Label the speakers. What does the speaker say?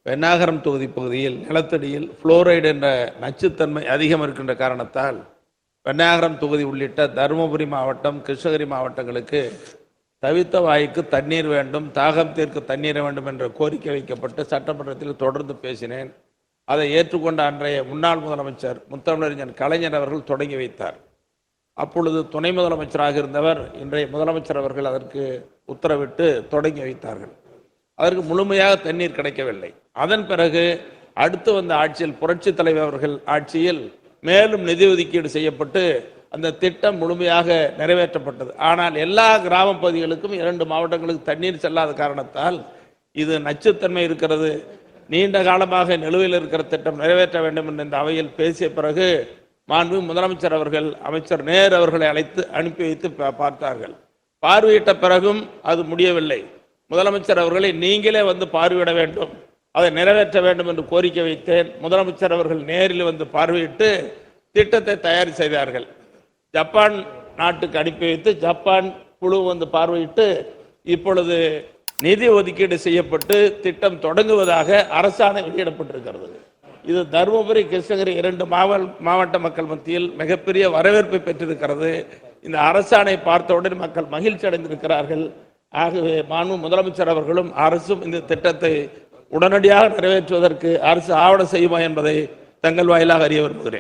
Speaker 1: பென்னாகரம் தொகுதி பகுதியில் நிலத்தடியில் புளோரைடு என்ற நச்சுத்தன்மை அதிகம் இருக்கின்ற காரணத்தால் பென்னாகரம் தொகுதி உள்ளிட்ட தருமபுரி மாவட்டம், கிருஷ்ணகிரி மாவட்டங்களுக்கு தவித்த வாய்க்கு தண்ணீர் வேண்டும், தாகம் தீர்க்க தண்ணீர் வேண்டும் என்ற கோரிக்கை வைக்கப்பட்டு சட்டமன்றத்தில் தொடர்ந்து பேசினேன். அதை ஏற்றுக்கொண்ட அன்றைய முன்னாள் முதலமைச்சர் முத்தமிழறிஞர் கலைஞர் அவர்கள் தொடங்கி வைத்தார். அப்பொழுது துணை முதலமைச்சராக இருந்தவர் இன்றைய முதலமைச்சர் அவர்கள் அதற்கு உத்தரவிட்டு தொடங்கி வைத்தார்கள். அதற்கு முழுமையாக தண்ணீர் கிடைக்கவில்லை. அதன் பிறகு அடுத்து வந்த ஆட்சியில், புரட்சி தலைவர் அவர்கள் ஆட்சியில் மேலும் நிதி ஒதுக்கீடு செய்யப்பட்டு அந்த திட்டம் முழுமையாக நிறைவேற்றப்பட்டது. ஆனால் எல்லா கிராம பகுதிகளுக்கும் 2 மாவட்டங்களுக்கு தண்ணீர் செல்லாத காரணத்தால் இது நச்சுத்தன்மை இருக்கிறது, நீண்ட காலமாக நிலுவையில் இருக்கிற திட்டம் நிறைவேற்ற வேண்டும் என்று இந்த அவையில் பேசிய பிறகு மாண்பு முதலமைச்சர் அவர்கள் அமைச்சர் நேரு அவர்களை அழைத்து அனுப்பி வைத்து பார்த்தார்கள். பார்வையிட்ட பிறகும் அது முடியவில்லை. முதலமைச்சர் அவர்களை நீங்களே வந்து பார்வையிட வேண்டும், அதை நிறைவேற்ற வேண்டும் என்று கோரிக்கை வைத்தேன். முதலமைச்சர் அவர்கள் நேரில் வந்து பார்வையிட்டு திட்டத்தை தயார் செய்தார்கள். ஜப்பான் நாட்டுக்கு அனுப்பி வைத்து ஜப்பான் குழு வந்து பார்வையிட்டு இப்பொழுது நிதி ஒதுக்கீடு செய்யப்பட்டு திட்டம் தொடங்குவதாக அரசாணை வெளியிடப்பட்டிருக்கிறது. இது தருமபுரி, கிருஷ்ணகிரி 2 மாவட்ட மக்கள் மத்தியில் மிகப்பெரிய வரவேற்பை பெற்றிருக்கிறது. இந்த அரசாணை பார்த்தவுடன் மக்கள் மகிழ்ச்சி அடைந்திருக்கிறார்கள். ஆகவே மாண்பு முதலமைச்சர் அவர்களும் அரசும் இந்த திட்டத்தை உடனடியாக நிறைவேற்றுவதற்கு அரசு ஆவண செய்யுமா என்பதை தங்கள் வாயிலாக அறிய விரும்புகிறேன்.